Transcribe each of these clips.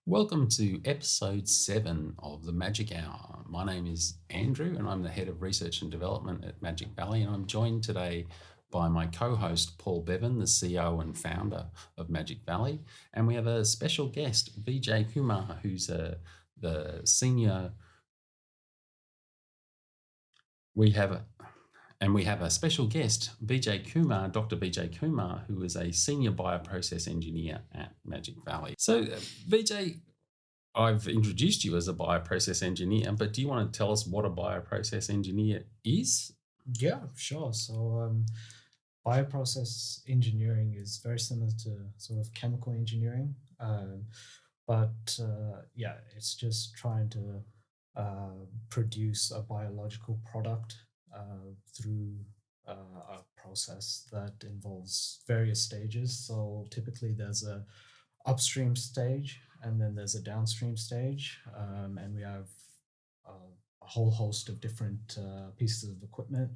Welcome to episode 7 of the Magic Hour. My name is Andrew and I'm the head of research and development at Magic Valley. And I'm joined today by my co host, Paul Bevan, the CEO and founder of Magic Valley. And we have a special guest, Vijay Kumar, who's the senior. We have a, and we have a special guest, Vijay Kumar, Dr. Vijay Kumar, who is a senior bioprocess engineer at Magic Valley. So, Vijay, I've introduced you as a bioprocess engineer, but do you want to tell us what a bioprocess engineer is? Yeah, sure. Bioprocess engineering is very similar to sort of chemical engineering, but it's just trying to produce a biological product through a process that involves various stages. So typically, there's a upstream stage, and then there's a downstream stage, and we have a whole host of different pieces of equipment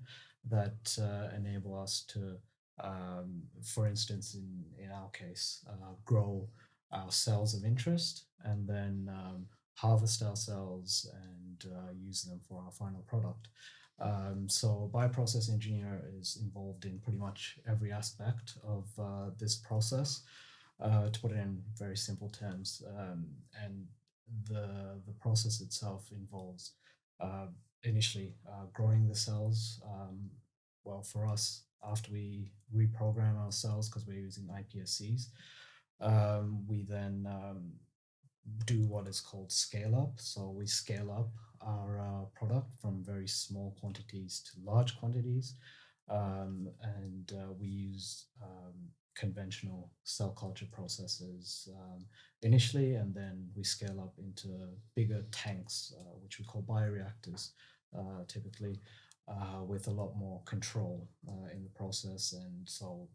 that enable us to, for instance, in our case, grow our cells of interest and then harvest our cells and use them for our final product. Bioprocess engineer is involved in pretty much every aspect of this process. To put it in very simple terms, and the process itself involves uh, initially growing the cells. Well, for us, after we reprogram our cells because we're using iPSCs, we then do what is called scale up. So we scale up our product from very small quantities to large quantities, and we use conventional cell culture processes initially, and then we scale up into bigger tanks, which we call bioreactors, typically, with a lot more control in the process. And so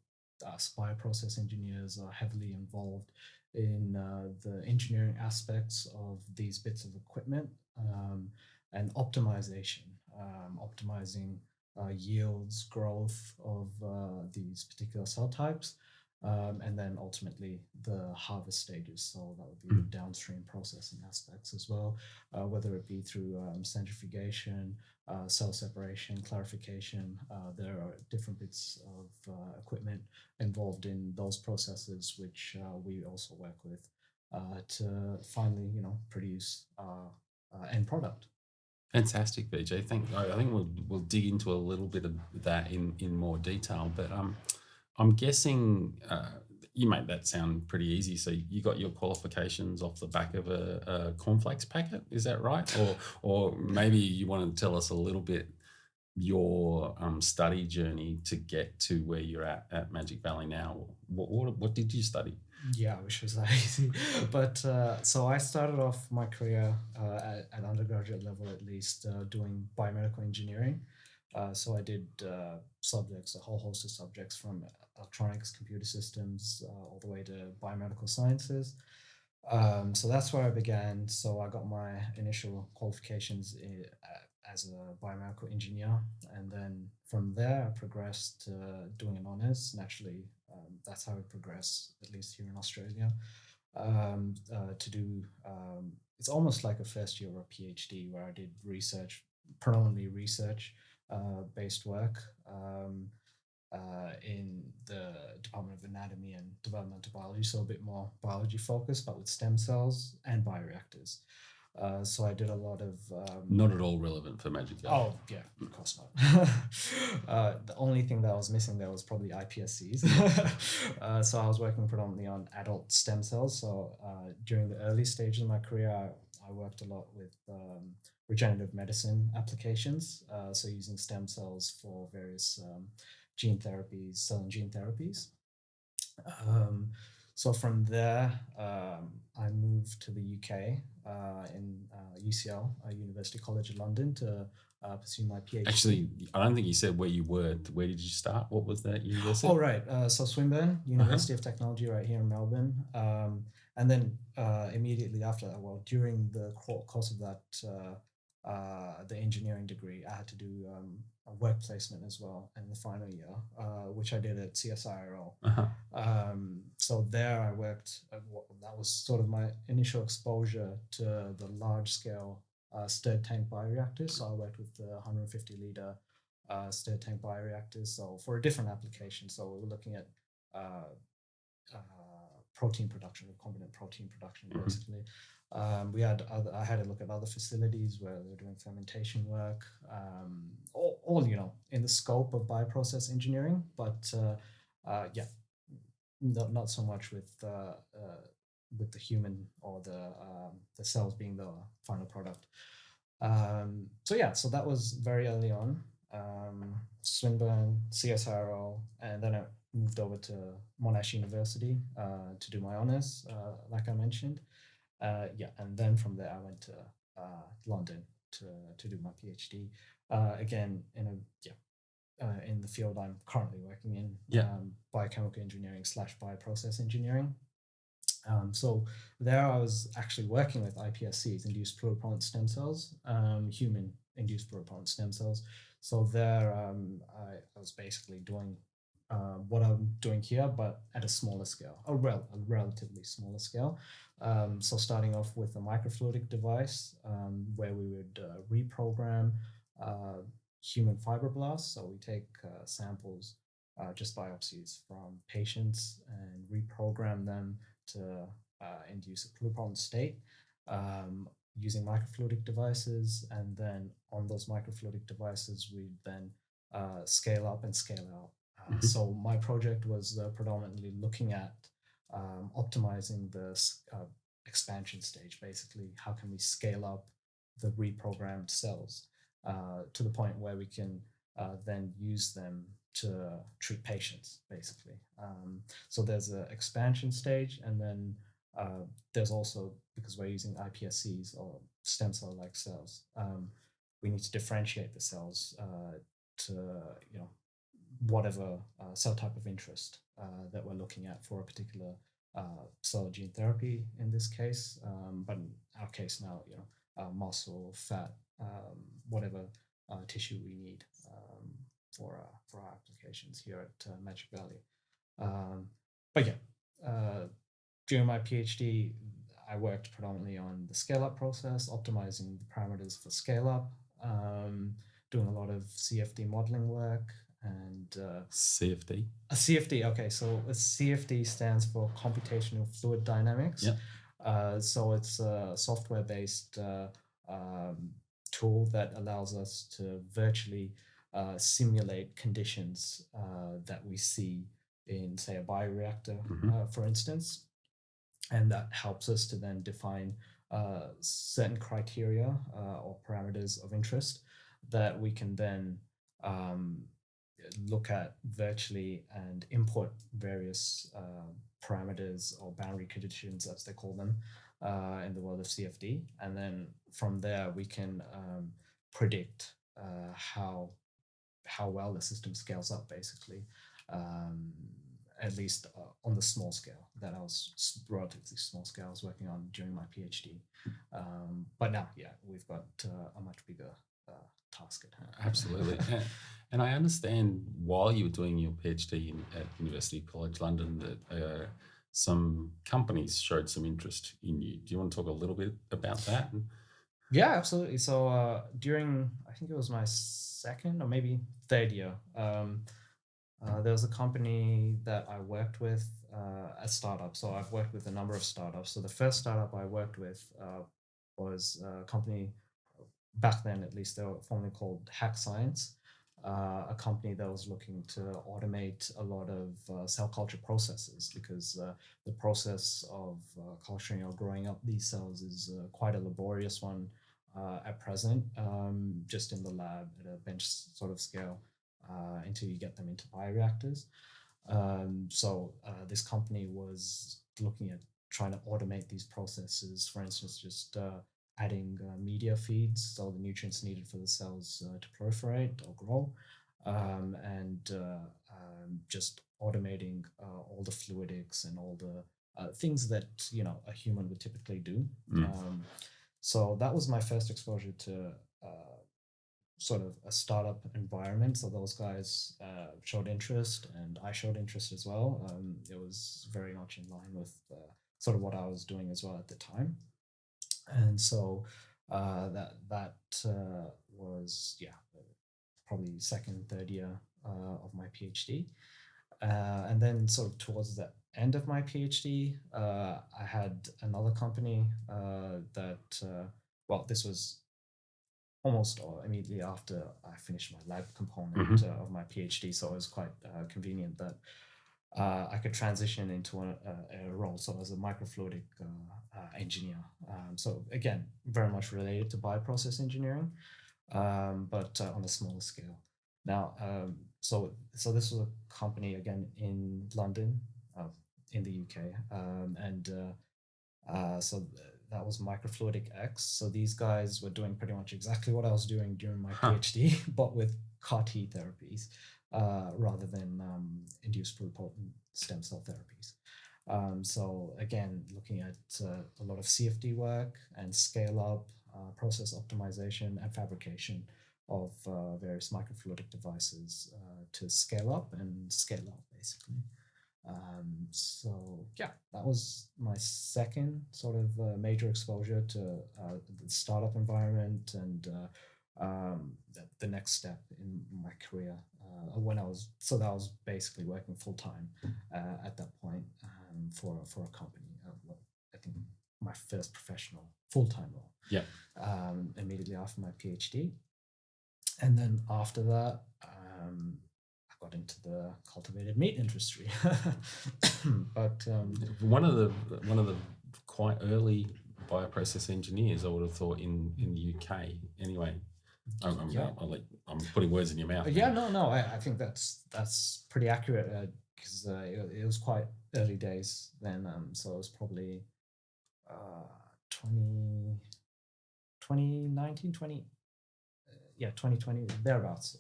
us bioprocess engineers are heavily involved in the engineering aspects of these bits of equipment, and optimization, optimizing yields, growth of these particular cell types, and then ultimately the harvest stages. So that would be the downstream processing aspects as well, whether it be through centrifugation, cell separation, clarification. There are different bits of equipment involved in those processes, which we also work with to finally, produce end product. Fantastic, BJ. I think we'll dig into a little bit of that in more detail. But I'm guessing you made that sound pretty easy. So you got your qualifications off the back of a cornflakes packet, is that right? Or maybe you want to tell us a little bit your study journey to get to where you're at Magic Valley now. What did you study? Yeah, I wish it was that easy. But so I started off my career at undergraduate level, at least, doing biomedical engineering. So I did subjects, a whole host of subjects from electronics, computer systems, all the way to biomedical sciences. So that's where I began. So I got my initial qualifications as a biomedical engineer, and then from there I progressed to doing an honors. Naturally, that's how it progressed, at least here in Australia. To do It's almost like a first year or a PhD, where I did research, predominantly research based work. In the Department of Anatomy and Developmental Biology, so a bit more biology focused, but with stem cells and bioreactors. So I did a lot of. Not at all relevant for Magic Valley. Oh, yeah, of course not. The only thing that I was missing there was probably iPSCs. So I was working predominantly on adult stem cells. So during the early stages of my career, I worked a lot with regenerative medicine applications. So using stem cells for various gene therapies, cell and gene therapies. Um, so from there, I moved to the UK in UCL, University College of London, to pursue my PhD. Actually, I don't think you said where you were. Where did you start? What was that university? Oh, right. So Swinburne, University of Technology, right here in Melbourne. And then immediately after that, well, during the course of that the engineering degree, I had to do a work placement as well in the final year, which I did at CSIRO. Uh-huh. So there I worked, that was sort of my initial exposure to the large scale stirred tank bioreactors. So I worked with the 150 liter stirred tank bioreactors. So for a different application, so we were looking at uh, uh, protein production, recombinant protein production, Mhm. basically. I had to look at other facilities where they're doing fermentation work, all in the scope of bioprocess engineering, but yeah, not so much with the human or the cells being the final product. So yeah, so that was very early on. Swinburne, CSIRO, and then I moved over to Monash University to do my honors, like I mentioned. Yeah, and then from there I went to London to do my PhD. Again, in the field I'm currently working in, Yeah. biochemical engineering / bioprocess engineering. So there I was actually working with iPSCs, induced pluripotent stem cells, human induced pluripotent stem cells. So there I was basically doing what I'm doing here, but at a smaller scale, a relatively smaller scale. So starting off with a microfluidic device where we would reprogram uh, human fibroblasts. So we take samples, just biopsies from patients, and reprogram them to induce a pluripotent state using microfluidic devices. And then on those microfluidic devices, we then scale up and scale out. Mhm. So my project was predominantly looking at optimizing the expansion stage. Basically, how can we scale up the reprogrammed cells to the point where we can then use them to treat patients, basically. So there's an expansion stage, and then there's also, because we're using iPSCs or stem cell like cells, we need to differentiate the cells to whatever cell type of interest that we're looking at for a particular cell gene therapy in this case. But in our case now, muscle, fat, whatever tissue we need for our applications here at Magic Valley. But yeah, during my PhD, I worked predominantly on the scale up process, optimizing the parameters for scale up, doing a lot of CFD modeling work, and CFD. a CFD. Okay, so a CFD stands for computational fluid dynamics. Yeah. So it's a software based um, tool that allows us to virtually simulate conditions that we see in, say, a bioreactor, Mhm. for instance. And that helps us to then define certain criteria or parameters of interest that we can then um, look at virtually and input various parameters or boundary conditions, as they call them, in the world of CFD. And then from there, we can predict how well the system scales up, basically, um, at least on the small scale that I was relatively small scale I was working on during my PhD. But now, yeah, we've got a much bigger uh, task at hand. Absolutely. And I understand while you were doing your PhD at University College London that some companies showed some interest in you. Do you want to talk a little bit about that? Yeah, absolutely. So during, I think it was my second or maybe third year, there was a company that I worked with, a startup. So I've worked with a number of startups. So the first startup I worked with was a company, back then at least, they were formerly called Hack Science, a company that was looking to automate a lot of cell culture processes, because the process of culturing or growing up these cells is quite a laborious one at present, just in the lab at a bench sort of scale until you get them into bioreactors. So this company was looking at trying to automate these processes, for instance, just adding media feeds, so the nutrients needed for the cells to proliferate or grow, and just automating all the fluidics and all the things that a human would typically do. Mm. So that was my first exposure to sort of a startup environment. So those guys showed interest, and I showed interest as well. It was very much in line with sort of what I was doing as well at the time. And so that was, yeah, probably second, third year of my PhD. And then sort of towards the end of my PhD, I had another company well, this was almost immediately after I finished my lab component Hmm. of my PhD. So it was quite convenient that I could transition into a role. So as a microfluidic engineer. So again, very much related to bioprocess engineering, but on a smaller scale. Now, so this was a company again in London, in the UK, and so that was Microfluidic X. So these guys were doing pretty much exactly what I was doing during my Huh. PhD, but with CAR T therapies rather than induced pluripotent stem cell therapies. So again, looking at a lot of CFD work and scale up, process optimization, and fabrication of various microfluidic devices to scale up and scale out, basically. So yeah, that was my second sort of major exposure to the startup environment and the next step in my career. When I was so that I was basically working full time at that point for a company. I think my first professional full time role. Yeah. Immediately after my PhD, and then after that, I got into the cultivated meat industry. But One of the quite early bioprocess engineers, I would have thought in the UK. Anyway, yeah, I'm putting words in your mouth yeah, now. no, I think that's pretty accurate because it was quite early days then. So it was probably uh, 20, 2019, 2020 thereabouts.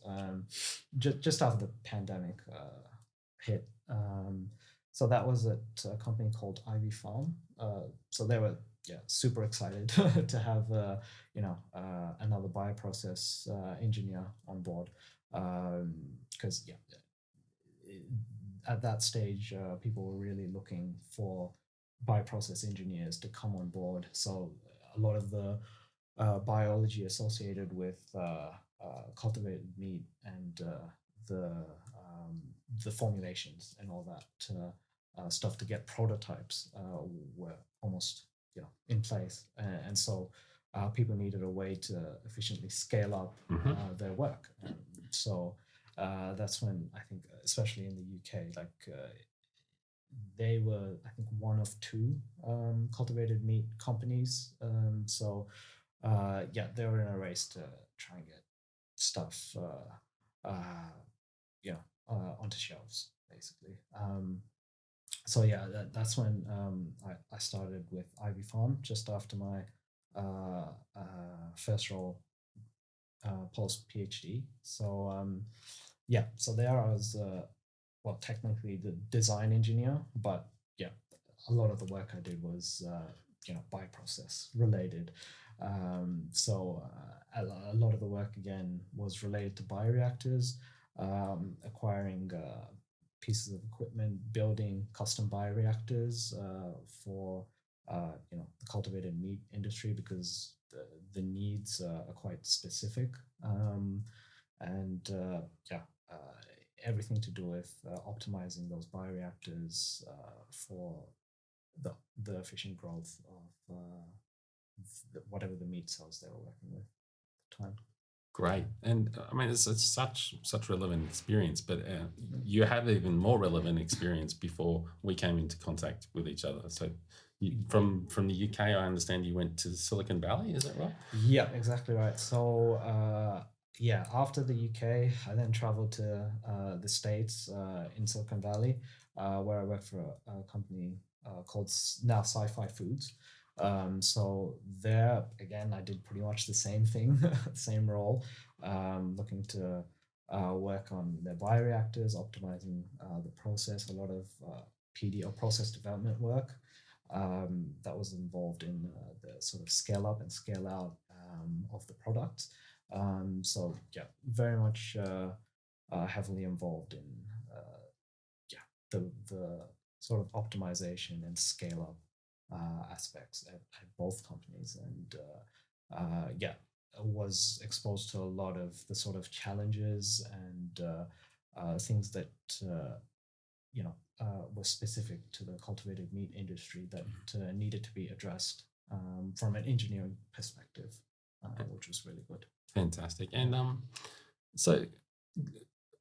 Just after the pandemic hit. So that was at a company called Ivy Farm. So they were super excited to have another bioprocess engineer on board because at that stage people were really looking for bioprocess engineers to come on board. So a lot of the biology associated with cultivated meat and the um, the formulations and all that stuff to get prototypes were almost in place, and so people needed a way to efficiently scale up Hmm. their work. So that's when I think, especially in the UK, like they were, I think, one of two cultivated meat companies. They were in a race to try and get stuff, onto shelves, basically. That's when I started with Ivy Farm just after my first role post PhD. So there I was, well, technically the design engineer, but yeah, a lot of the work I did was, bioprocess related. A lot of the work again was related to bioreactors, acquiring pieces of equipment, building custom bioreactors for the cultivated meat industry because the needs are quite specific. And yeah, uh, Everything to do with optimizing those bioreactors for the the efficient growth of whatever the meat cells they were working with at the time. Great, and I mean it's such relevant experience, but you have even more relevant experience before we came into contact with each other. So, from the UK, I understand you went to Silicon Valley. Is that right? Yeah, exactly right. So after the UK, I then traveled to the States in Silicon Valley, where I worked for a company called now Sci-Fi Foods. So there again, I did pretty much the same thing, same role, looking to work on their bioreactors, optimizing the process, a lot of PD or process development work that was involved in the sort of scale up and scale out of the product. So yeah, very much heavily involved in yeah the sort of optimization and scale up aspects at both companies, and yeah, was exposed to a lot of the sort of challenges and things that was specific to the cultivated meat industry that needed to be addressed from an engineering perspective, which was really good. Fantastic. And so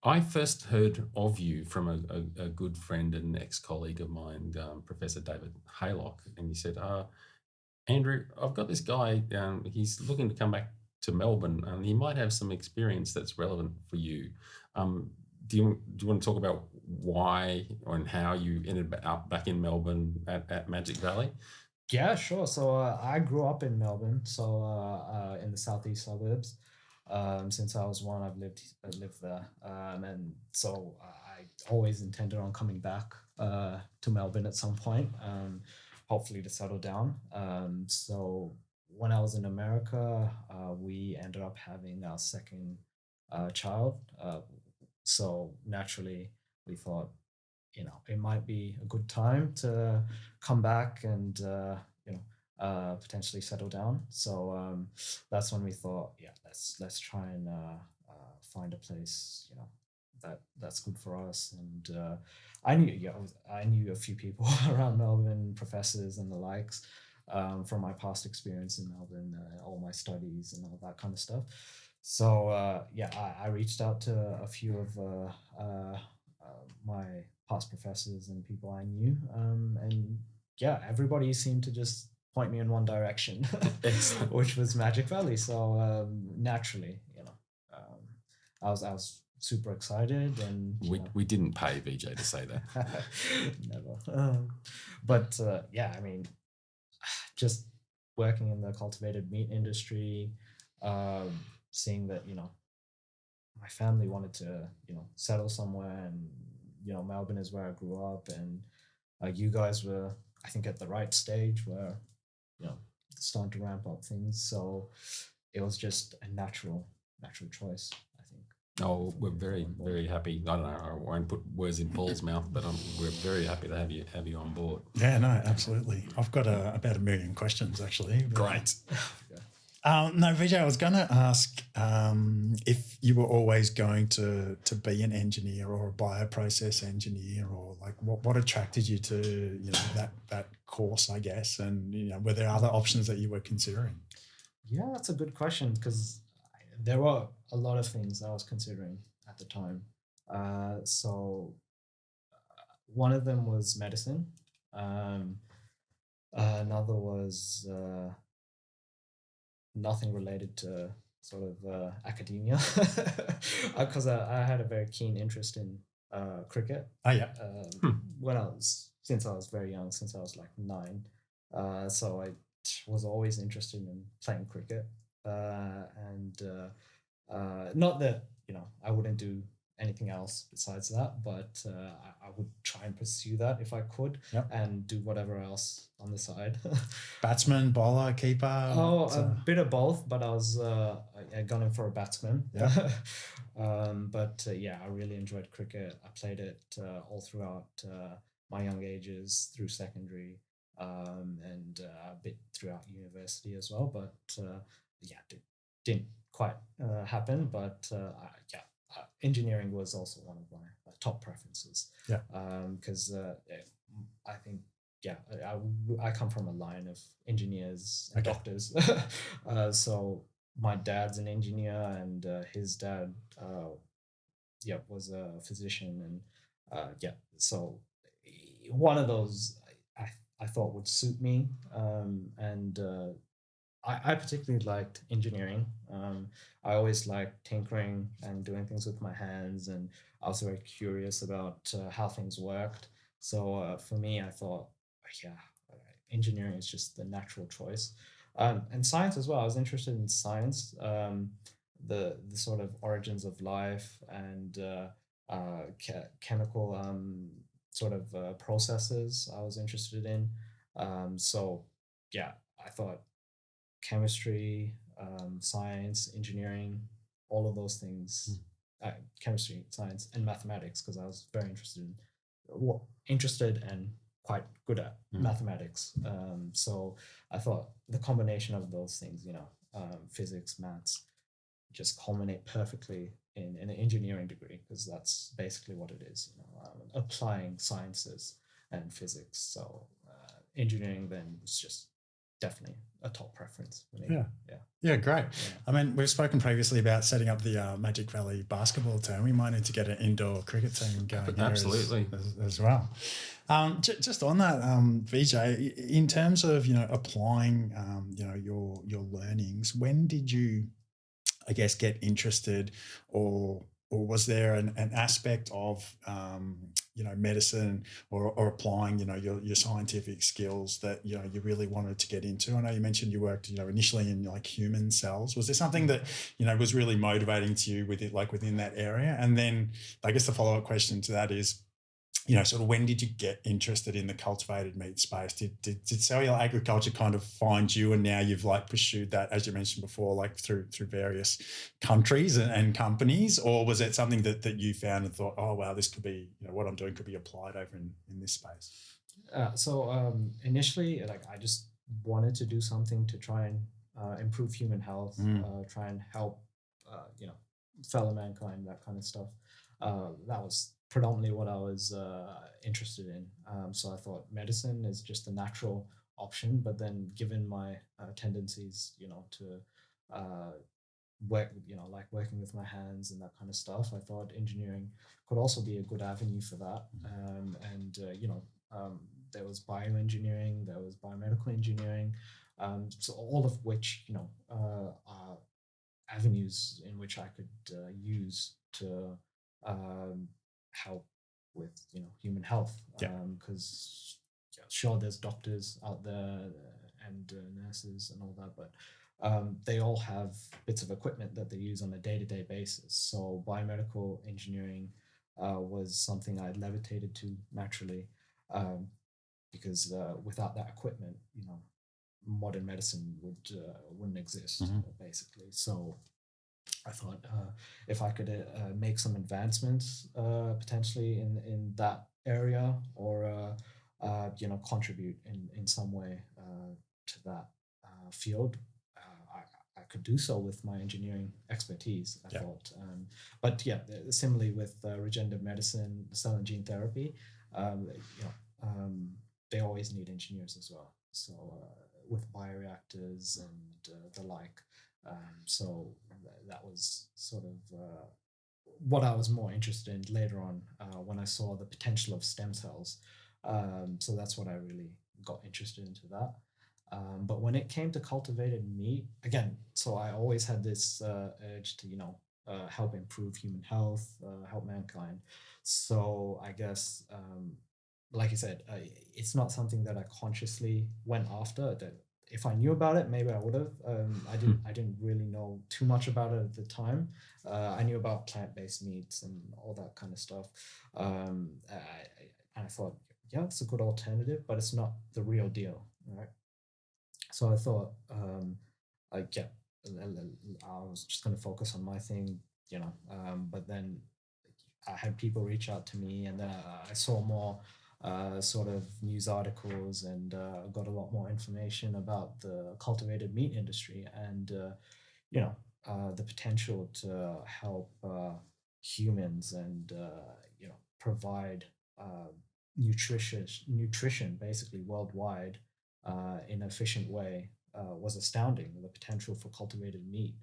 I first heard of you from a good friend and ex-colleague of mine, Professor David Haylock, and he said, Andrew, I've got this guy, he's looking to come back to Melbourne, and he might have some experience that's relevant for you. Um, do you want to talk about why and how you ended up back in Melbourne at Magic Valley? Yeah, sure. So I grew up in Melbourne, so in the southeast suburbs. Since I was one, I've lived there, and so I always intended on coming back to Melbourne at some point, hopefully to settle down. So when I was in America, we ended up having our second child. So naturally, we thought, it might be a good time to come back and potentially settle down. So that's when we thought, yeah, let's try and find a place, that's good for us. And I knew a few people around Melbourne, professors and the likes, from my past experience in Melbourne, all my studies and all that kind of stuff. So yeah, I reached out to a few of my past professors and people I knew, and yeah, everybody seemed to just point me in one direction, Excellent. which was Magic Valley. So naturally, I was super excited, and We didn't pay Vijay to say that. never. But yeah, I mean, just working in the cultivated meat industry, seeing that my family wanted to settle somewhere, and Melbourne is where I grew up, and you guys were, I think, at the right stage where you know starting to ramp up things. So it was just a natural choice, I think, Oh, for we're me to come very, on board. very happy. I don't know. I won't put words in Paul's mouth, but we're very happy to have you on board. Yeah, no, absolutely. I've got about a million questions actually. Great. Yeah. No, Vijay, I was going to ask if you were always going to be an engineer or a bioprocess engineer, or like what attracted you to that course, I guess, and were there other options that you were considering? Yeah, that's a good question because there were a lot of things I was considering at the time. So one of them was medicine. Um, another was nothing related to sort of academia, because I had a very keen interest in cricket Oh yeah, when since I was very young, since I was like 9. So I was always interested in playing cricket, and not that I wouldn't do anything else besides that, but I would try and pursue that if I could, yep. and do whatever else on the side. Batsman, bowler, keeper. Oh, a bit of both, but I was I gunning for a batsman. Yeah. But yeah, I really enjoyed cricket. I played it all throughout my young ages, through secondary, and a bit throughout university as well. But yeah, didn't quite happen. But yeah, engineering was also one of my top preferences. Yeah. Because I think, yeah, I come from a line of engineers and Okay. doctors. So my dad's an engineer, and his dad, yeah, was a physician, and yeah, so one of those I thought would suit me, and I particularly liked engineering. I always liked tinkering and doing things with my hands, and I was very curious about how things worked. So for me, I thought, yeah, engineering is just the natural choice, and science as well. I was interested in science, the sort of origins of life, and chemical sort of processes I was interested in. So yeah, I thought chemistry, science, engineering, all of those things, chemistry, science, and mathematics, because I was very interested and quite good at mathematics. So I thought the combination of those things, physics, maths, just culminate perfectly in an engineering degree, because that's basically what it is, applying sciences and physics. So engineering then was just definitely a top preference for me. Yeah, great. I mean, we've spoken previously about setting up the Magic Valley basketball team. We might need to get an indoor cricket team going Absolutely. as well. Just on that, Vijay, in terms of applying your learnings, when did you, I guess, get interested, or was there an aspect of medicine or applying your scientific skills that you really wanted to get into? I know you mentioned you worked initially in like human cells. Was there something that was really motivating to you with it, like within that area? And then I guess the follow-up question to that is, sort of when did you get interested in the cultivated meat space? Did cellular agriculture kind of find you, and now you've like pursued that, as you mentioned before, like through various countries and companies? Or was it something that you found and thought, oh wow, this could be, what I'm doing could be applied over in this space? So initially, like, I just wanted to do something to try and improve human health, try and help fellow mankind, that kind of stuff. That was predominantly what I was interested in. So I thought medicine is just a natural option, but then given my tendencies, to work, like working with my hands and that kind of stuff, I thought engineering could also be a good avenue for that. There was bioengineering, there was biomedical engineering, so all of which, are avenues in which I could use to help with human health, because sure, there's doctors out there and nurses and all that, but they all have bits of equipment that they use on a day-to-day basis. So biomedical engineering was something I levitated to naturally, because without that equipment, modern medicine wouldn't exist, basically. So I thought if I could make some advancements potentially in that area, or contribute in some way to that field, I could do so with my engineering expertise, I thought. But similarly with regenerative medicine, cell and gene therapy, they always need engineers as well. So with bioreactors and the like. So that was sort of what I was more interested in later on when I saw the potential of stem cells. So that's what I really got interested into that. But when it came to cultivated meat, again, so I always had this urge to, help improve human health, help mankind. So I guess, like you said, it's not something that I consciously went after. That if I knew about it, maybe I would have. I didn't really know too much about it at the time. I knew about plant-based meats and all that kind of stuff. I thought, yeah, it's a good alternative, but it's not the real deal, right? So I thought, I was just going to focus on my thing, but then I had people reach out to me, and then I saw more sort of news articles, and got a lot more information about the cultivated meat industry, and the potential to help humans, and provide nutrition basically worldwide in an efficient way, was astounding. The potential for cultivated meat,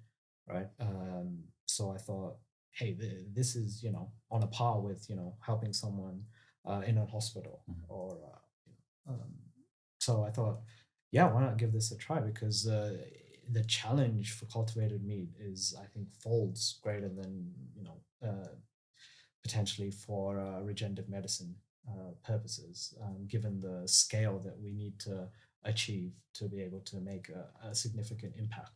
right? So I thought, hey, this is on a par with helping someone in a hospital, or so I thought, yeah, why not give this a try? Because the challenge for cultivated meat is, I think, folds greater than potentially for regenerative medicine purposes, given the scale that we need to achieve to be able to make a significant impact.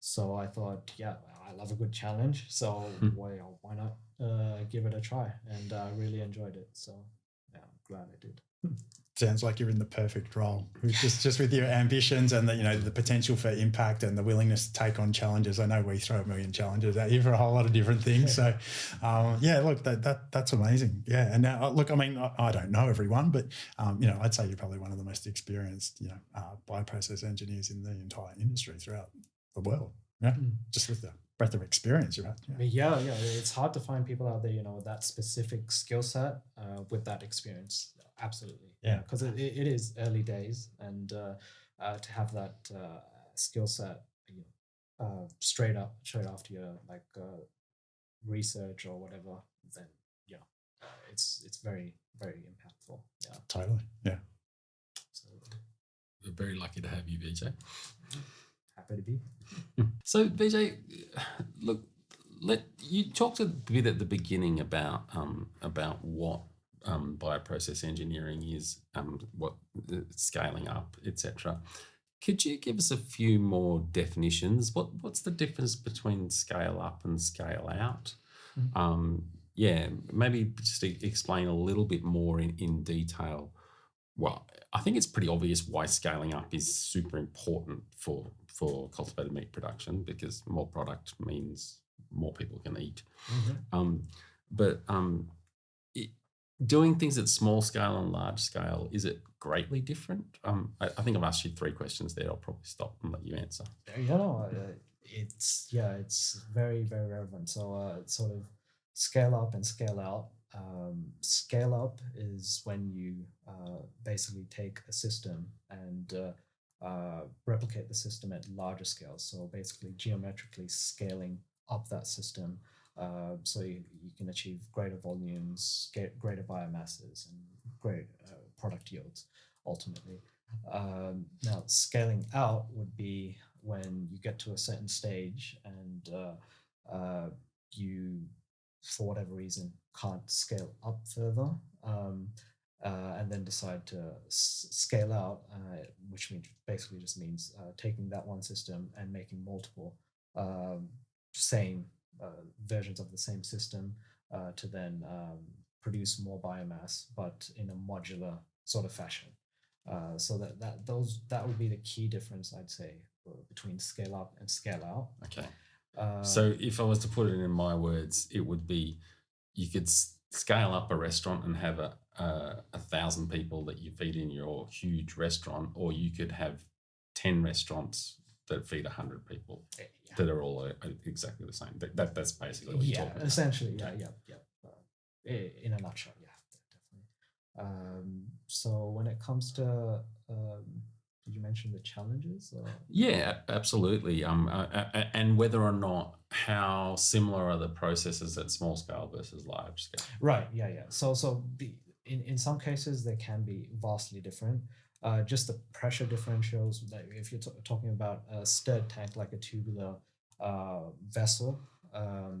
So I thought, yeah, I love a good challenge. So why not give it a try? And I really enjoyed it. So yeah, I'm glad I did. sounds like you're in the perfect role. Just with your ambitions and the potential for impact and the willingness to take on challenges. I know we throw a million challenges at you for a whole lot of different things. So, look, that's amazing. Yeah, and now look, I mean, I don't know everyone, but I'd say you're probably one of the most experienced bioprocess engineers in the entire industry throughout the world. Yeah, just with the breadth of experience you've had. Yeah. It's hard to find people out there, with that specific skill set with that experience. Absolutely. Yeah, because it is early days, and to have that skill set, straight after your research or whatever, then it's very, very impactful. Yeah, totally. Yeah. So we're very lucky to have you, Vijay. Happy to be. So Vijay, look, you talked a bit at the beginning about what bioprocess engineering is, what scaling up, etc. Could you give us a few more definitions? What's the difference between scale up and scale out? Maybe just explain a little bit more in detail. Well, I think it's pretty obvious why scaling up is super important for cultivated meat production, because more product means more people can eat. Doing things at small scale and large scale, is it greatly different? I think I've asked you 3 questions there. I'll probably stop and let you answer. It's very, very relevant. So sort of scale up and scale out. Scale up is when you basically take a system and replicate the system at larger scales. So basically geometrically scaling up that system, so you can achieve greater volumes, get greater biomasses, and great product yields ultimately. Now, scaling out would be when you get to a certain stage and you, for whatever reason, can't scale up further, and then decide to scale out, which basically just means taking that one system and making multiple same versions of the same system to then produce more biomass, but in a modular sort of fashion. So that would be the key difference, I'd say, between scale up and scale out. Okay. So if I was to put it in my words, it would be, you could scale up a restaurant and have 1,000 people that you feed in your huge restaurant, or you could have 10 restaurants that feed 100 people that are all exactly the same. That's basically what you're talking about. Essentially, yeah. In a nutshell, definitely. So when it comes to, did you mention the challenges? Yeah, absolutely. And whether or not, how similar are the processes at small scale versus large scale? Right. Yeah. So in some cases they can be vastly different. Just the pressure differentials. If you're talking about a stirred tank like a tubular vessel,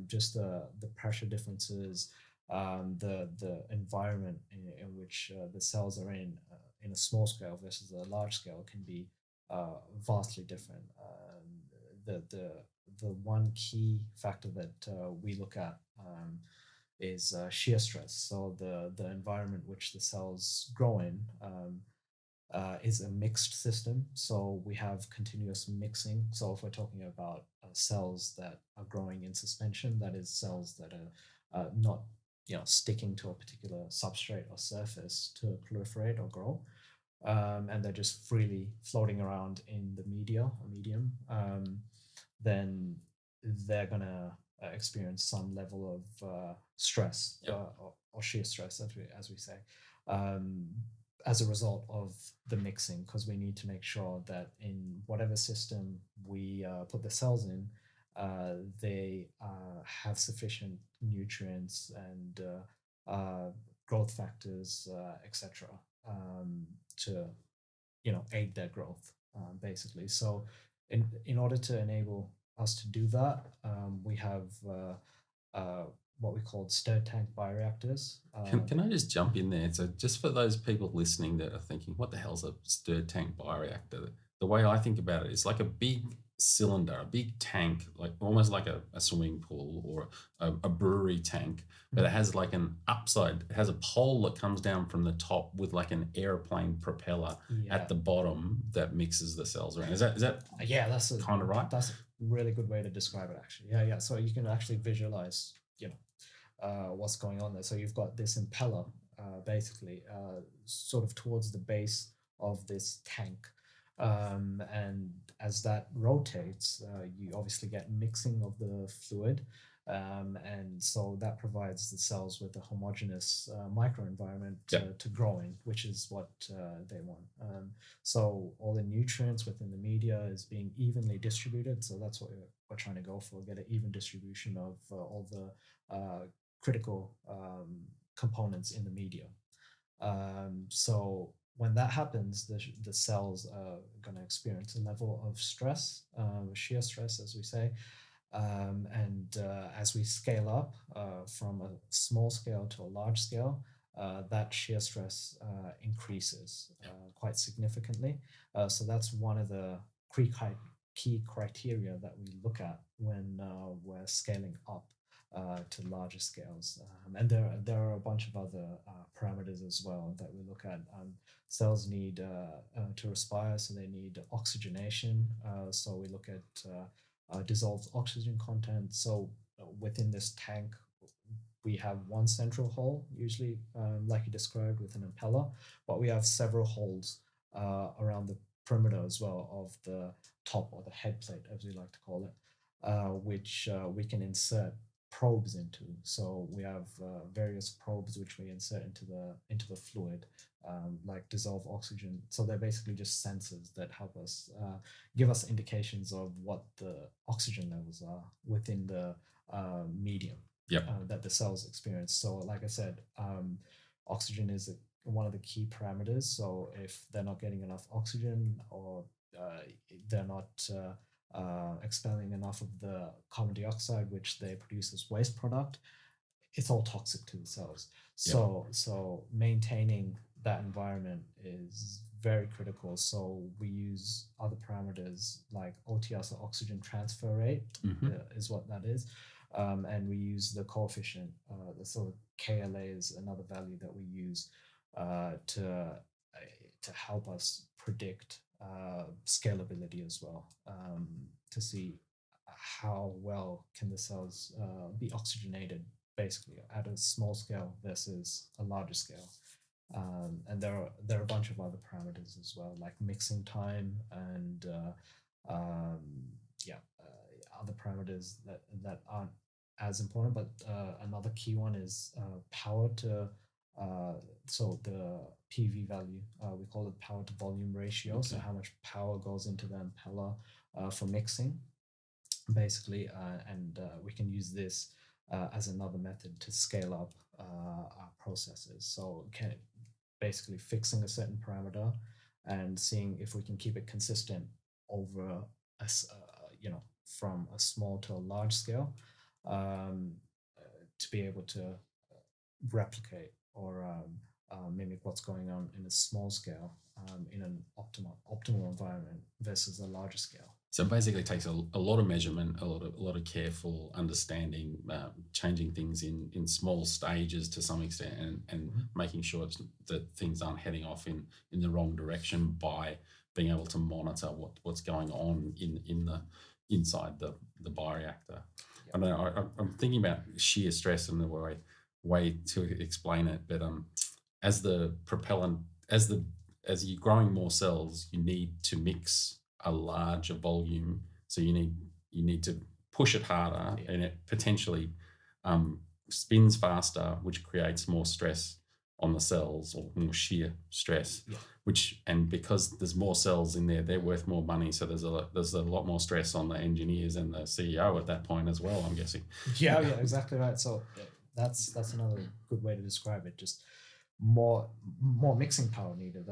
just the pressure differences, the environment in which the cells are in a small scale versus a large scale can be vastly different. The one key factor that we look at is shear stress. So the environment which the cells grow in is a mixed system. So we have continuous mixing. So if we're talking about cells that are growing in suspension, that is cells that are not sticking to a particular substrate or surface to proliferate or grow, and they're just freely floating around in the medium, then they're going to experience some level of stress, or shear stress, as we say, as a result of the mixing, because we need to make sure that in whatever system we put the cells in, they have sufficient nutrients and growth factors, etc., to aid their growth, basically. So in order to enable us to do that, we have what we call stirred tank bioreactors. Can I just jump in there? So just for those people listening that are thinking, what the hell's a stirred tank bioreactor? The way I think about it is like a big cylinder, a big tank, like almost like a swimming pool or a brewery tank, but it has like an upside, it has a pole that comes down from the top with like an airplane propeller Yeah. at the bottom that mixes the cells around. Is that Yeah, that's kind of right? That's a really good way to describe it, actually. Yeah, yeah. So you can actually visualize, what's going on there. So you've got this impeller, basically, sort of towards the base of this tank. And as that rotates, you obviously get mixing of the fluid. And so that provides the cells with a homogeneous microenvironment to grow in, which is what they want. So all the nutrients within the media is being evenly distributed. So that's what we're trying to go for, get an even distribution of all the critical components in the media. So when that happens, the cells are going to experience a level of stress, shear stress, as we say. And as we scale up from a small scale to a large scale, that shear stress increases quite significantly. So that's one of the key criteria that we look at when we're scaling up to larger scales. And there are a bunch of other parameters as well that we look at. Cells need to respire, so they need oxygenation. So we look at dissolved oxygen content. So within this tank, we have one central hole, usually like you described with an impeller, but we have several holes around the perimeter as well of the top, or the head plate, as we like to call it, which we can insert probes into. So we have various probes which we insert into the fluid, like dissolved oxygen. So they're basically just sensors that help us give us indications of what the oxygen levels are within the medium that the cells experience. So like I said, oxygen is one of the key parameters. So if they're not getting enough oxygen, or they're not expelling enough of the carbon dioxide, which they produce as waste product, it's all toxic to the cells. So maintaining that environment is very critical. So we use other parameters like OTR, so oxygen transfer rate, is what that is. And we use the coefficient, the sort of KLA is another value that we use to help us predict scalability as well, to see how well can the cells be oxygenated, basically at a small scale versus a larger scale. And there are a bunch of other parameters as well, like mixing time and other parameters that aren't as important. But another key one is power to so the PV value, we call it power to volume ratio. So how much power goes into the impeller for mixing, basically, and we can use this as another method to scale up our processes. So basically fixing a certain parameter and seeing if we can keep it consistent over from a small to a large scale, to be able to replicate or mimic what's going on in a small scale in an optimal environment versus a larger scale. So basically, it takes a lot of measurement, a lot of careful understanding, changing things in small stages to some extent, and making sure that things aren't heading off in the wrong direction by being able to monitor what's going on in the inside the bioreactor. I don't know. I'm thinking about shear stress and the way to explain it, but as the propellant, as you're growing more cells, you need to mix a larger volume, so you need to push it harder, and it potentially spins faster, which creates more stress on the cells, or more shear stress, and because there's more cells in there, they're worth more money, so there's a lot more stress on the engineers and the CEO at that point as well, I'm guessing. Yeah, exactly right. So that's another good way to describe it. Just more mixing power needed,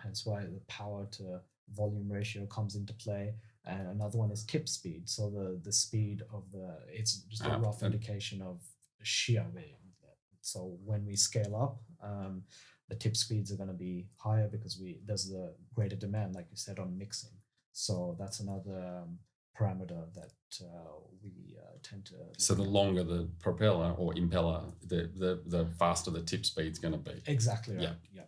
hence why the power to volume ratio comes into play. And another one is tip speed. So the speed of it's just a rough indication of shear rate. So when we scale up, the tip speeds are going to be higher because there's the greater demand, like you said, on mixing. So that's another parameter that we tend to. So the longer the propeller or impeller, the faster the tip speed's going to be. Exactly right. Yeah.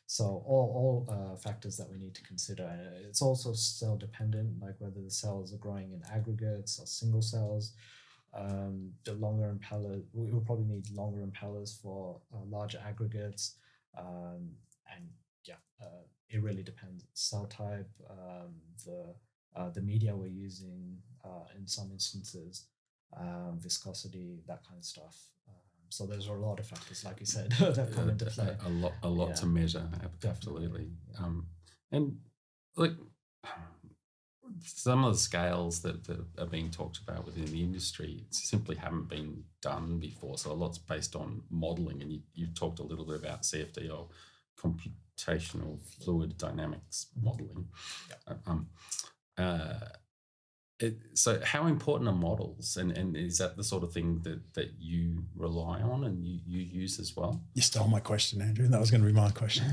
So all factors that we need to consider. And it's also cell dependent, like whether the cells are growing in aggregates or single cells. The longer impeller, we will probably need longer impellers for larger aggregates. And it really depends. Cell type, the media we're using in some instances, viscosity, that kind of stuff. So there's a lot of factors, like you said, that come into play. A lot Yeah. to measure, absolutely. And look, some of the scales that are being talked about within the industry simply haven't been done before. So a lot's based on modelling, and you talked a little bit about CFD or computational fluid dynamics modelling. So how important are models, and is that the sort of thing that you rely on and you use as well? You stole my question, Andrew. That was going to be my question.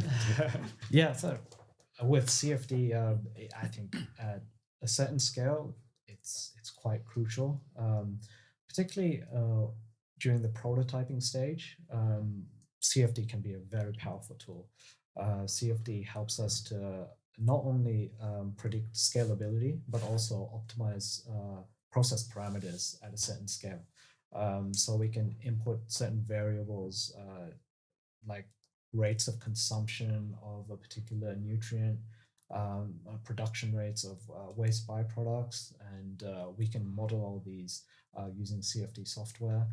Yeah, so with CFD, I think at a certain scale, it's quite crucial, particularly during the prototyping stage. CFD can be a very powerful tool. CFD helps us to not only predict scalability, but also optimize process parameters at a certain scale. So we can input certain variables like rates of consumption of a particular nutrient, production rates of waste byproducts, and we can model all these using CFD software.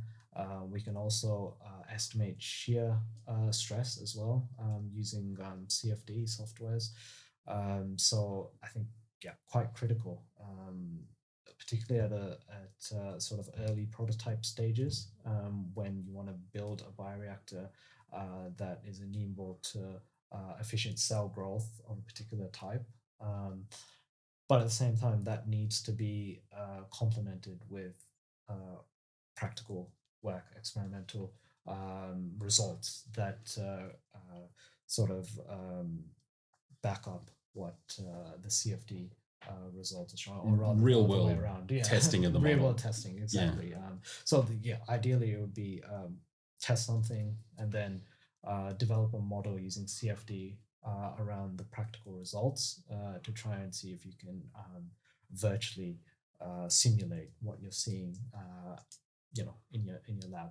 We can also estimate shear stress as well using CFD softwares. So I think, quite critical, particularly at sort of early prototype stages, when you want to build a bioreactor that is amenable to efficient cell growth of a particular type. But at the same time, that needs to be complemented with practical work, experimental results that sort of back up what the CFD results are showing, or rather real the other way world around. testing of the real model. world testing, exactly. So ideally it would be test something and then develop a model using CFD around the practical results to try and see if you can virtually simulate what you're seeing, in your lab.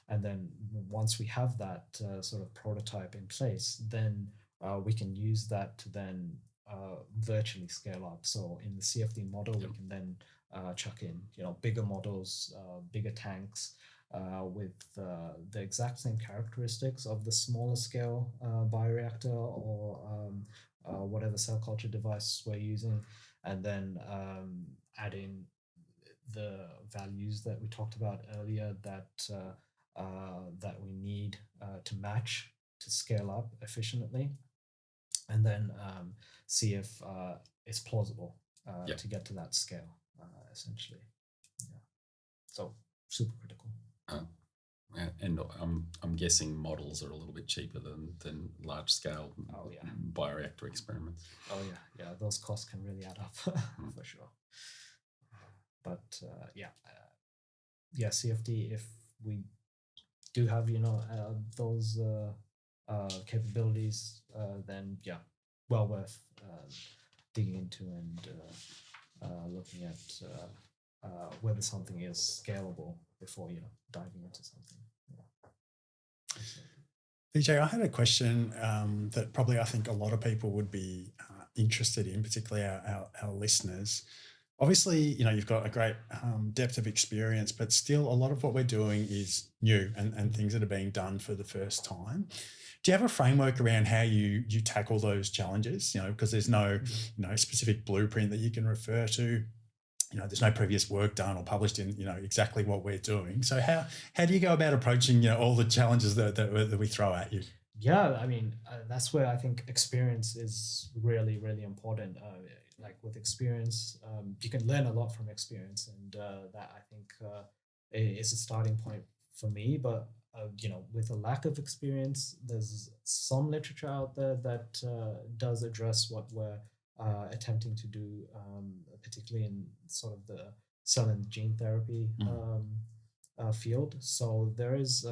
And then once we have that sort of prototype in place, then we can use that to then virtually scale up. So in the CFD model, we can then chuck in, bigger models, bigger tanks with the exact same characteristics of the smaller scale bioreactor or whatever cell culture device we're using, and then add in the values that we talked about earlier that we need to match to scale up efficiently, and then see if it's plausible to get to that scale, essentially. So super critical. And I'm guessing models are a little bit cheaper than large scale bioreactor experiments. Those costs can really add up for sure. But CFD, if we do have those capabilities, then well worth digging into and looking at whether something is scalable before diving into something. Vijay, I had a question that probably I think a lot of people would be interested in, particularly our listeners. Obviously, you've got a great depth of experience, but still a lot of what we're doing is new and things that are being done for the first time. Do you have a framework around how you tackle those challenges? Because there's no specific blueprint that you can refer to. There's no previous work done or published in exactly what we're doing. So how do you go about approaching all the challenges that we throw at you? Yeah, I mean, that's where I think experience is really, really important. Like with experience, you can learn a lot from experience, and that I think is a starting point for me. But with a lack of experience, there's some literature out there that does address what we're attempting to do, particularly in sort of the cell and gene therapy field. So there is,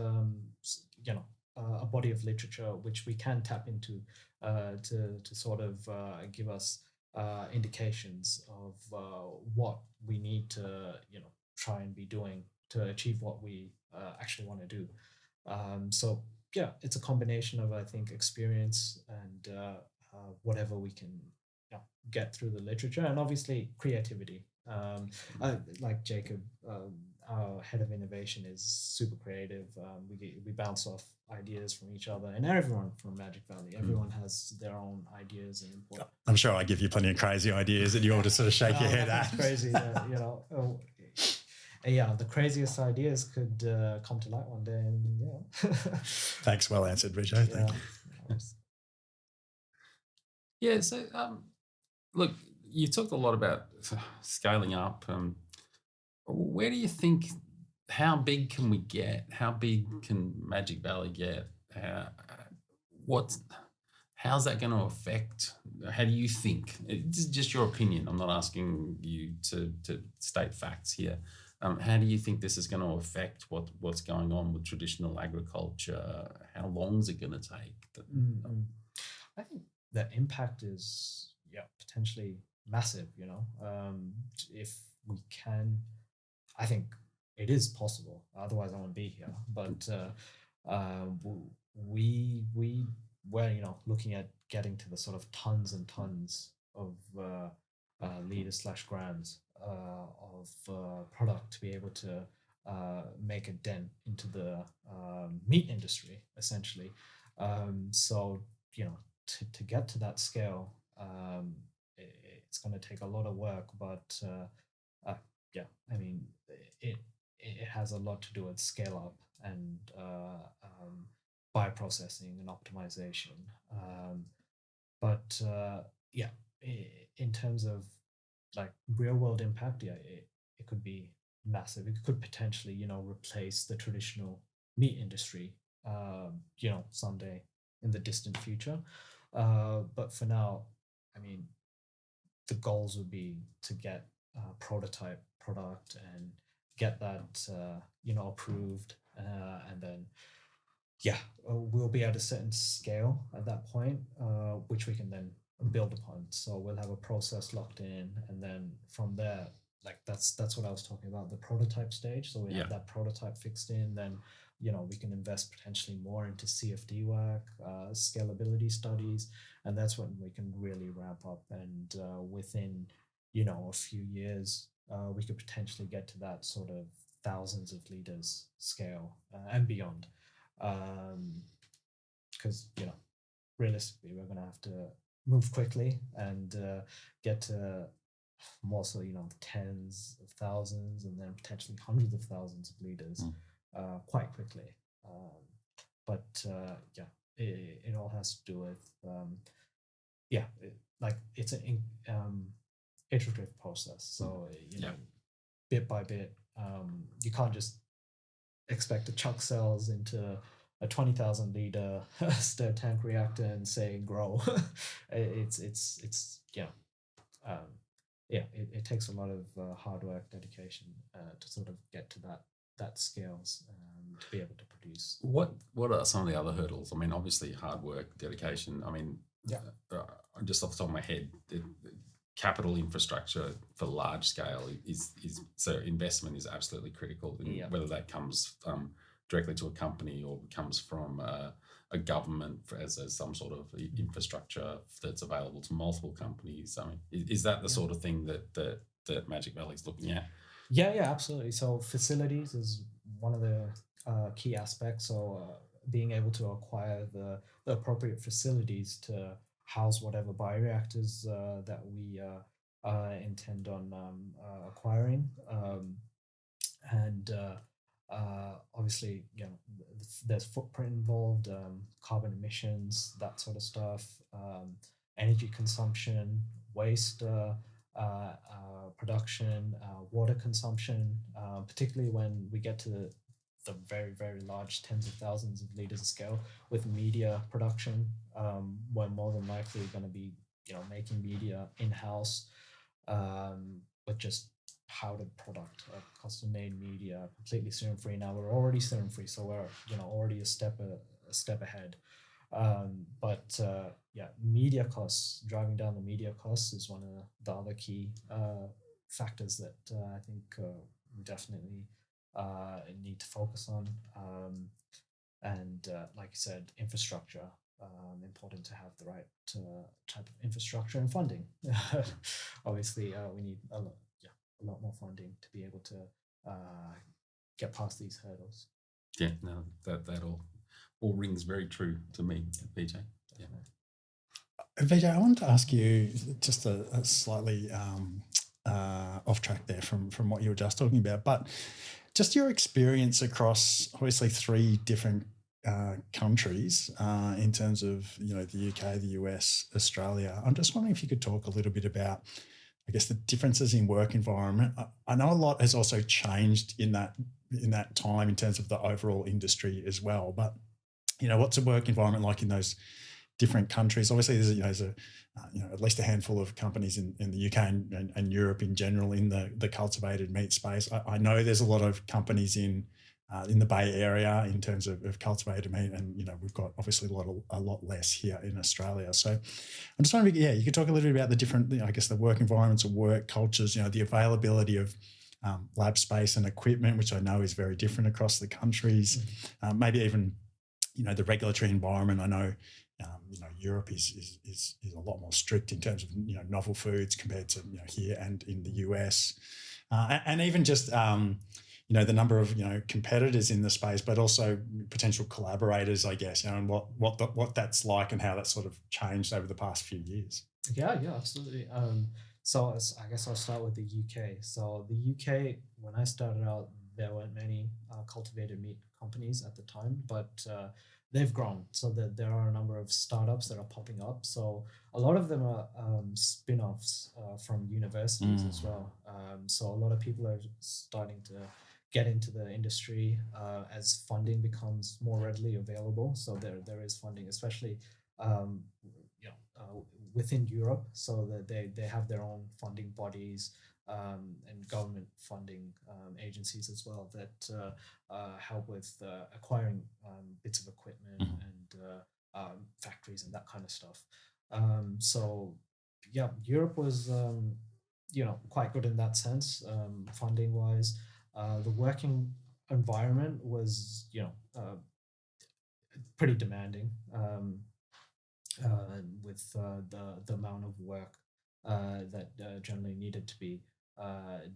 a body of literature which we can tap into to sort of give us indications of what we need to, try and be doing to achieve what we actually want to do. So yeah, it's a combination of, I think, experience and whatever we can, get through the literature, and obviously creativity. Like Jacob, our head of innovation, is super creative. We bounce off ideas from each other, and everyone from Magic Valley, everyone has their own ideas and input. I'm sure I give you plenty of crazy ideas that you all just sort of shake your head at. Crazy, yeah, the craziest ideas could come to light one day, and yeah. Thanks, well answered, Vijay. Thank you. Yeah. So, look, you talked a lot about scaling up. Where do you think? How big can we get? How big can Magic Valley get? How's that going to affect? How do you think? This is just your opinion. I'm not asking you to state facts here. How do you think this is going to affect what's going on with traditional agriculture? How long is it going to take? I think the impact is potentially massive. If we can, I think it is possible. Otherwise, I won't be here. But we were looking at getting to the sort of tons and tons of liters/grams of product to be able to make a dent into the meat industry, essentially. So to get to that scale, it's going to take a lot of work, but yeah, I mean, it has a lot to do with scale up and bioprocessing and optimization. But yeah, in terms of like real world impact, yeah, it could be massive. It could potentially, replace the traditional meat industry, someday in the distant future. But for now, I mean, the goals would be to get a prototype product and get that, approved, and then we'll be at a certain scale at that point, which we can then build upon. So we'll have a process locked in, and then from there, like that's what I was talking about, the prototype stage. So we have that prototype fixed in, then we can invest potentially more into CFD work, scalability studies, and that's when we can really ramp up. And within a few years, we could potentially get to that sort of thousands of liters scale and beyond. Because realistically, we're going to have to move quickly and get to more so tens of thousands and then potentially hundreds of thousands of liters quite quickly. But it all has to do with it's an iterative process. So bit by bit, you can't just expect to chuck cells into a 20,000 liter stir tank reactor and say grow. It takes a lot of hard work, dedication to sort of get to that scales to be able to produce. What are some of the other hurdles? I mean, obviously hard work, dedication. I mean, just off the top of my head, capital infrastructure for large scale is so investment is absolutely critical. Whether that comes directly to a company or comes from a government as some sort of infrastructure that's available to multiple companies. I mean, is that the sort of thing that Magic Valley is looking at? Yeah, absolutely. So facilities is one of the key aspects. So being able to acquire the appropriate facilities to house whatever bioreactors that we intend on acquiring, and obviously, there's footprint involved, carbon emissions, that sort of stuff, energy consumption, waste production, water consumption, particularly when we get to the very, very large tens of thousands of liters of scale with media production. We're more than likely going to be making media in-house with just powdered product, custom-made media, completely serum-free. Now we're already serum-free, so we're already a step ahead. But media costs, driving down the media costs is one of the other key factors that I think we definitely need to focus on. And like you said, infrastructure. Important to have the right type of infrastructure and funding. Obviously, we need a lot more funding to be able to get past these hurdles. Yeah, no, that all rings very true to me, Vijay. Yeah. Vijay, I wanted to ask you just a slightly off track there from what you were just talking about, but just your experience across obviously 3 different countries in terms of the UK, the US, Australia. I'm just wondering if you could talk a little bit about, I guess, the differences in work environment. I know a lot has also changed in that time in terms of the overall industry as well. But what's a work environment like in those different countries? Obviously, there's at least a handful of companies in the UK and Europe in general in the cultivated meat space. I know there's a lot of companies in the Bay Area in terms of cultivated meat, and we've got obviously a lot less here in Australia. So I'm just wondering, you could talk a little bit about the different, I guess, the work environments or work cultures, the availability of lab space and equipment, which I know is very different across the countries. Maybe even the regulatory environment. I know Europe is a lot more strict in terms of novel foods compared to here and in the US, and even just the number of competitors in the space, but also potential collaborators, I guess, and what that's like and how that's sort of changed over the past few years. Yeah, absolutely. So I guess I'll start with the UK. So the UK, when I started out, there weren't many cultivated meat companies at the time, but they've grown. So that there are a number of startups that are popping up. So a lot of them are spin-offs from universities as well. So a lot of people are starting to get into the industry as funding becomes more readily available. So there is funding, especially within Europe, so that they have their own funding bodies and government funding agencies as well that help with acquiring bits of equipment and factories and that kind of stuff. So Europe was quite good in that sense, funding wise. The working environment was pretty demanding with the amount of work that generally needed to be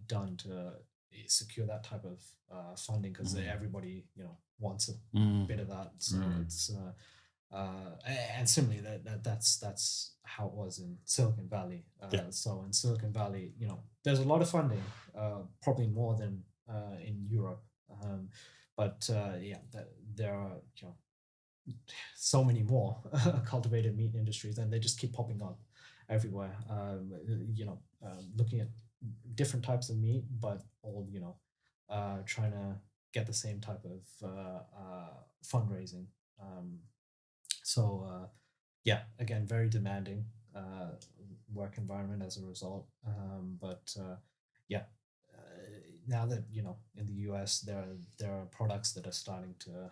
done to secure that type of funding, because everybody wants a bit of that. So it's and similarly that's how it was in Silicon Valley. So in Silicon Valley, there's a lot of funding, probably more than in Europe, but there are so many more cultivated meat industries, and they just keep popping up everywhere. Looking at different types of meat, but all trying to get the same type of fundraising. Again, very demanding work environment as a result. Now that in the US there are products that are starting to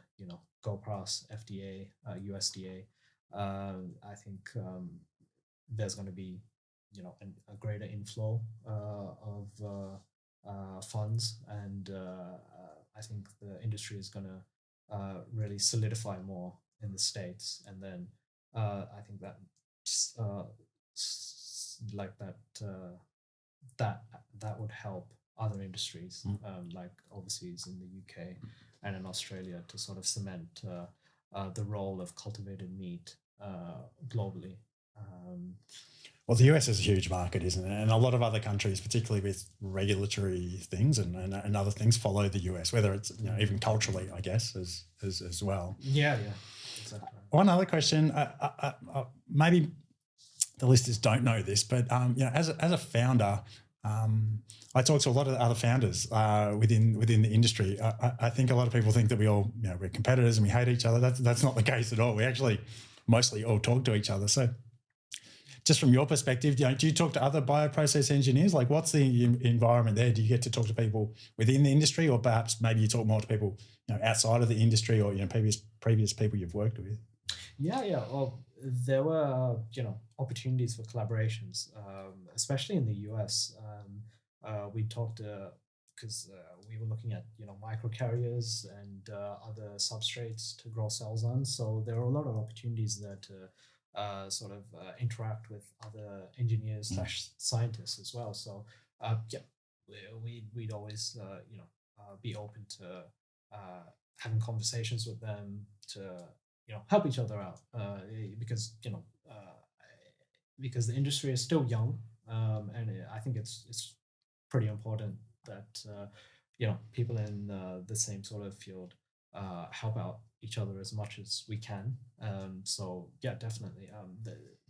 go past FDA, USDA. I think there's going to be a greater inflow of funds, and I think the industry is going to really solidify more in the States, and then I think that that would help other industries like overseas in the UK and in Australia to sort of cement the role of cultivated meat globally. Well, the US is a huge market, isn't it? And a lot of other countries, particularly with regulatory things and other things, follow the US, whether it's even culturally, I guess, as well. Yeah, exactly. One other question, maybe the listeners don't know this, but as a founder, I talk to a lot of other founders within the industry. I think a lot of people think that we all we're competitors and we hate each other. That's not the case at all. We actually mostly all talk to each other. So just from your perspective, do you talk to other bioprocess engineers? Like, what's the environment there? Do you get to talk to people within the industry, or perhaps maybe you talk more to people outside of the industry, or previous people you've worked with? Yeah. Well, there were opportunities for collaborations, especially in the US. We talked because we were looking at microcarriers and other substrates to grow cells on. So there are a lot of opportunities there to sort of interact with other engineers / scientists as well. So we'd always be open to having conversations with them to help each other out, because because the industry is still young, and I think it's pretty important that people in the same sort of field help out each other as much as we can. So yeah, definitely.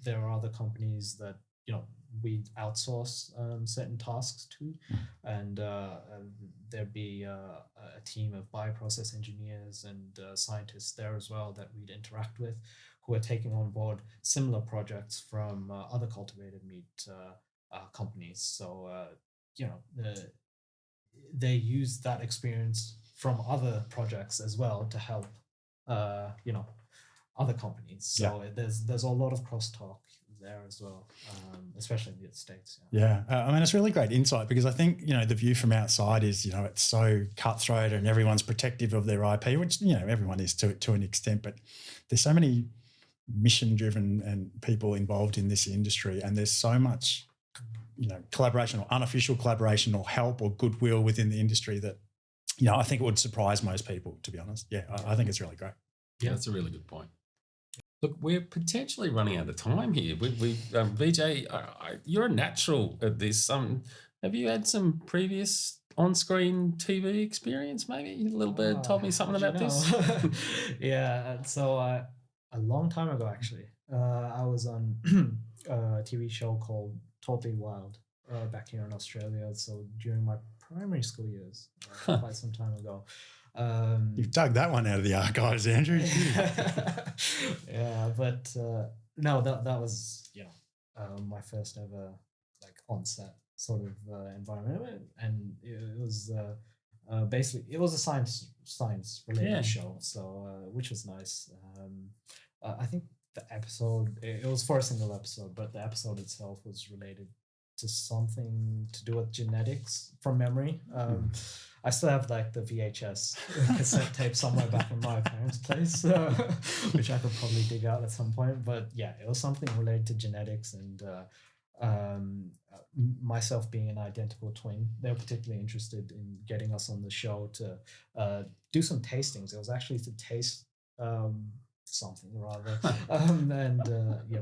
There are other companies that we outsource certain tasks to, and there'd be a team of bioprocess engineers and scientists there as well that we'd interact with, who are taking on board similar projects from other cultivated meat companies. So they use that experience from other projects as well to help other companies. So there's a lot of crosstalk there as well, especially in the States. Yeah. I mean, it's really great insight, because I think, the view from outside is, it's so cutthroat and everyone's protective of their IP, which, everyone is to an extent, but there's so many mission-driven and people involved in this industry, and there's so much, collaboration or unofficial collaboration or help or goodwill within the industry that, I think it would surprise most people, to be honest. Yeah, I think it's really great. Yeah, that's a really good point. Look, we're potentially running out of time here. Vijay, you're a natural at this. Have you had some previous on-screen TV experience? Maybe a little bit. Told me something about this. Yeah. So a long time ago, actually, I was on a TV show called Totally Wild back here in Australia. So during my primary school years, quite some time ago. You've dug that one out of the archives, Andrew. Yeah, but no, that was my first ever on-set sort of environment, and it was basically it was a science related show, so which was nice. I think the episode, it was for a single episode, but the episode itself was related to something to do with genetics from memory. I still have the VHS cassette tape somewhere back in my parents' place, which I could probably dig out at some point. But yeah, it was something related to genetics, and myself being an identical twin, they were particularly interested in getting us on the show to do some tastings. It was actually to taste something rather, and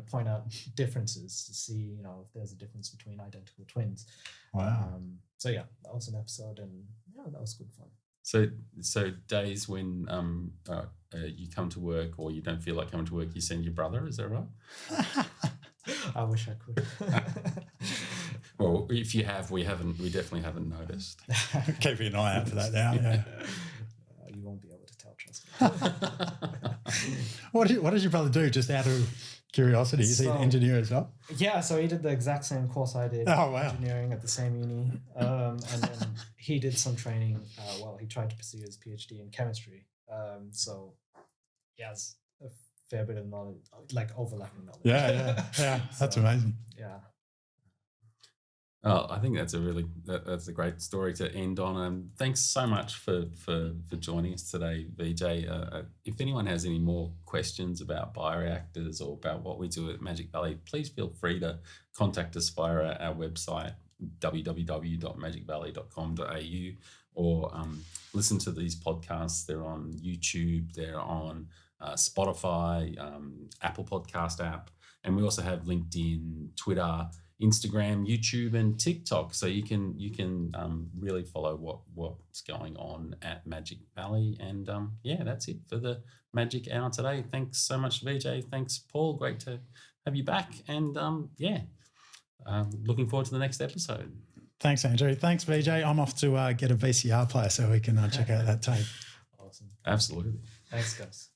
point out differences to see if there's a difference between identical twins. Wow. So yeah, that was an episode, and that was good fun. So days when you come to work or you don't feel like coming to work, you send your brother. Is that right? I wish I could. Well, if you have, we definitely haven't noticed. Keep an eye out for that now. Yeah. You won't be able to tell, trust me. What did your brother do, just out of curiosity? Is he an engineer as well? Yeah, so he did the exact same course I did. Oh, wow. Engineering at the same uni. And then he did some training while he tried to pursue his PhD in chemistry. So he has a fair bit of knowledge, overlapping knowledge. Yeah. That's amazing. Yeah. Oh, I think that's a great story to end on. And thanks so much for joining us today, Vijay. If anyone has any more questions about bioreactors or about what we do at Magic Valley, please feel free to contact us via our website, www.magicvalley.com.au, or listen to these podcasts. They're on YouTube, they're on Spotify, Apple Podcast app, and we also have LinkedIn, Twitter, Instagram, YouTube, and TikTok, so you can really follow what's going on at Magic Valley. And that's it for the Magic Hour today. Thanks so much, Vijay. Thanks, Paul. Great to have you back. And looking forward to the next episode. Thanks, Andrew. Thanks, Vijay. I'm off to get a VCR player so we can check out that tape. Awesome. Absolutely. Thanks, guys.